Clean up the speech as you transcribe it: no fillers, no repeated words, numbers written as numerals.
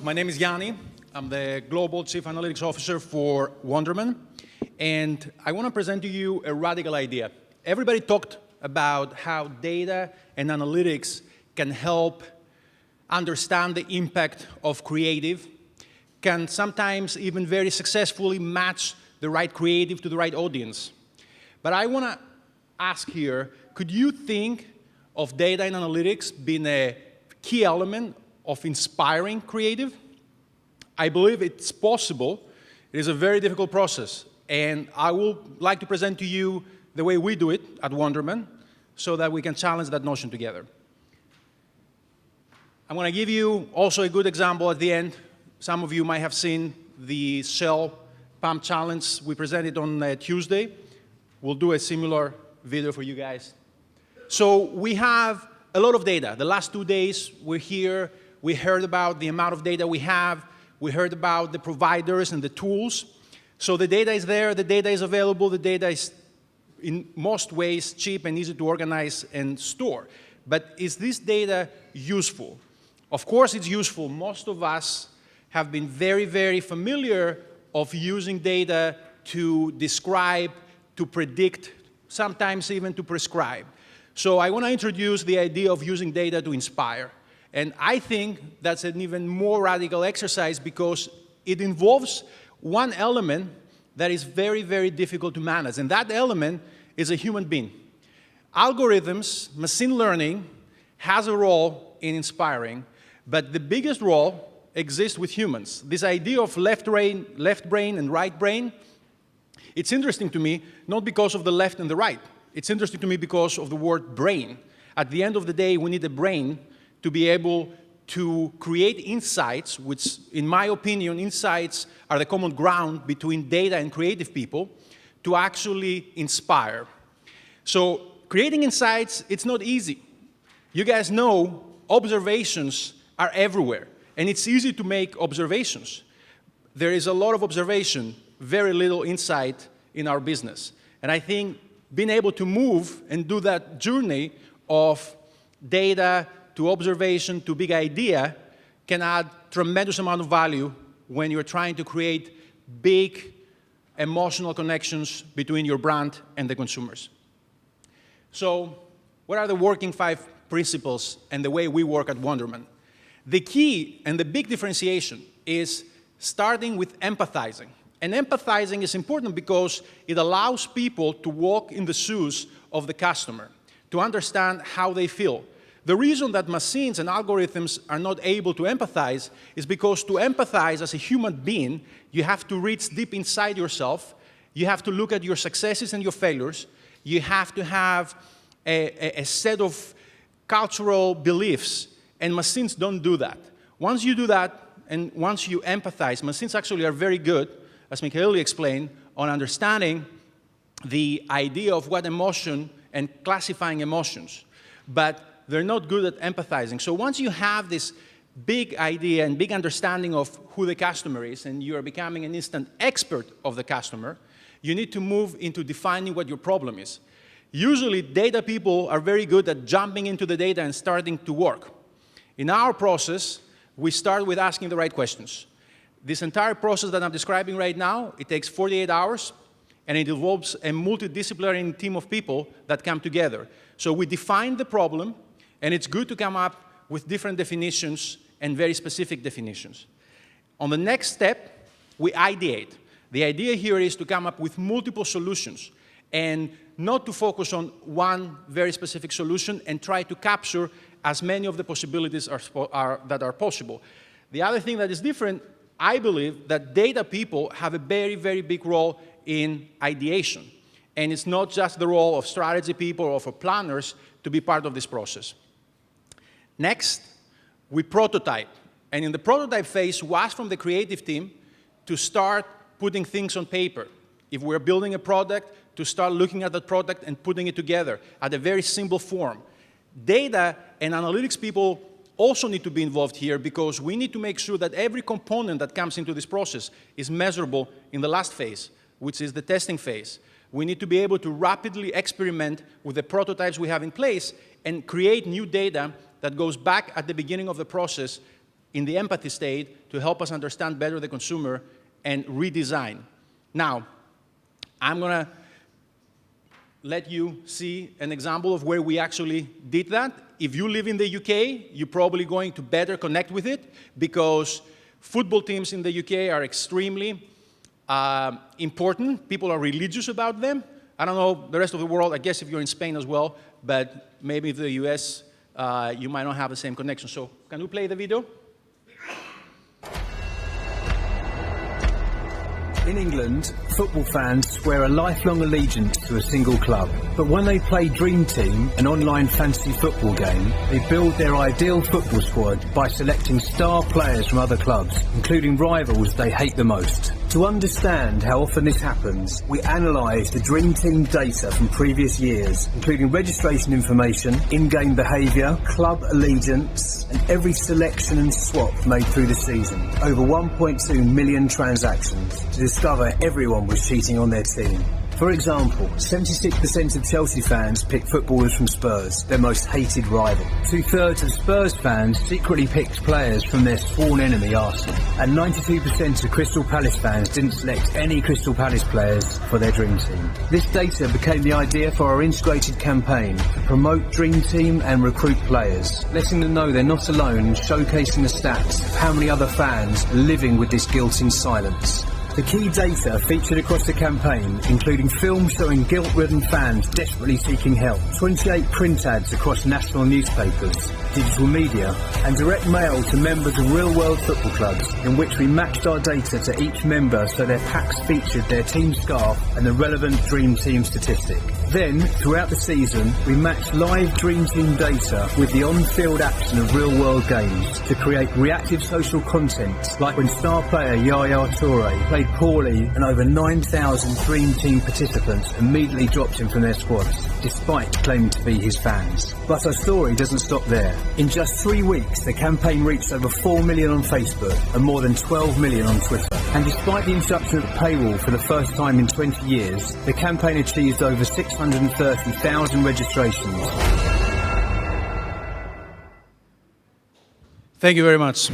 my name is Yanni. I'm the Global Chief Analytics Officer for Wunderman. And I want to present to you a radical idea. Everybody talked about how data and analytics can help understand the impact of creative, can sometimes even very successfully match the right creative to the right audience. But I want to ask here, could you think of data and analytics being a key element of inspiring creative? I believe it's possible. It is a very difficult process. And I would like to present to you the way we do it at Wunderman so that we can challenge that notion together. I'm going to give you also a good example at the end. Some of you might have seen the Shell Pump Challenge we presented on Tuesday. We'll do a similar video for you guys. So we have a lot of data. The last 2 days we're here. We heard about the amount of data we have. We heard about the providers and the tools. So the data is there. The data is available. The data is, in most ways, cheap and easy to organize and store. But is this data useful? Of course it's useful. Most of us have been very, very familiar of using data to describe, to predict, sometimes even to prescribe. So I want to introduce the idea of using data to inspire. And I think that's an even more radical exercise because it involves one element that is very, very difficult to manage. And that element is a human being. Algorithms, machine learning, has a role in inspiring, but the biggest role exists with humans. This idea of left brain and right brain, it's interesting to me, not because of the left and the right. It's interesting to me because of the word brain. At the end of the day, we need a brain to be able to create insights, which, in my opinion, insights are the common ground between data and creative people, to actually inspire. So creating insights, it's not easy. You guys know observations are everywhere, and it's easy to make observations. There is a lot of observation, very little insight in our business. And I think being able to move and do that journey of data to observation to big idea can add tremendous amount of value when you're trying to create big emotional connections between your brand and the consumers. So what are the working 5 principles and the way we work at Wunderman? The key and the big differentiation is starting with empathizing. And empathizing is important because it allows people to walk in the shoes of the customer, to understand how they feel. The reason that machines and algorithms are not able to empathize is because to empathize as a human being, you have to reach deep inside yourself, you have to look at your successes and your failures, you have to have a set of cultural beliefs, and machines don't do that. Once you do that, and once you empathize, machines actually are very good, as Michaeli explained, on understanding the idea of what emotion and classifying emotions. But they're not good at empathizing. So once you have this big idea and big understanding of who the customer is, and you are becoming an instant expert of the customer, you need to move into defining what your problem is. Usually, data people are very good at jumping into the data and starting to work. In our process, we start with asking the right questions. This entire process that I'm describing right now, it takes 48 hours, and it involves a multidisciplinary team of people that come together. So we define the problem, and it's good to come up with different definitions and very specific definitions. On the next step, we ideate. The idea here is to come up with multiple solutions and not to focus on one very specific solution and try to capture as many of the possibilities that are possible. The other thing that is different, I believe, that data people have a very, very big role in ideation. And it's not just the role of strategy people or for planners to be part of this process. Next, we prototype. And in the prototype phase, we ask from the creative team to start putting things on paper. If we're building a product, to start looking at that product and putting it together at a very simple form. Data and analytics people also need to be involved here because we need to make sure that every component that comes into this process is measurable in the last phase, which is the testing phase. We need to be able to rapidly experiment with the prototypes we have in place and create new data that goes back at the beginning of the process in the empathy state to help us understand better the consumer and redesign. Now, I'm going to let you see an example of where we actually did that. If you live in the UK, you're probably going to better connect with it because football teams in the UK are extremely important. People are religious about them. I don't know the rest of the world. I guess if you're in Spain as well, but maybe the US, you might not have the same connection. So can we play the video? In England, football fans swear a lifelong allegiance to a single club. But when they play Dream Team, an online fantasy football game, they build their ideal football squad by selecting star players from other clubs, including rivals they hate the most. To understand how often this happens, we analyse the Dream Team data from previous years, including registration information, in-game behaviour, club allegiance, and every selection and swap made through the season. Over 1.2 million transactions to discover everyone was cheating on their team. For example, 76% of Chelsea fans picked footballers from Spurs, their most hated rival. 2/3 of Spurs fans secretly picked players from their sworn enemy Arsenal. And 92% of Crystal Palace fans didn't select any Crystal Palace players for their Dream Team. This data became the idea for our integrated campaign to promote Dream Team and recruit players, letting them know they're not alone and showcasing the stats of how many other fans are living with this guilt in silence. The key data featured across the campaign, including films showing guilt-ridden fans desperately seeking help, 28 print ads across national newspapers, digital media, and direct mail to members of real-world football clubs, in which we matched our data to each member so their packs featured their team scarf and the relevant Dream Team statistic. Then, throughout the season, we matched live Dream Team data with the on-field action of real-world games to create reactive social content, like when star player Yaya Toure played poorly and over 9,000 Dream Team participants immediately dropped him from their squads, despite claiming to be his fans. But our story doesn't stop there. In just 3 weeks, the campaign reached over 4 million on Facebook and more than 12 million on Twitter. And despite the introduction of the paywall for the first time in 20 years, the campaign achieved over 630,000 registrations. Thank you very much.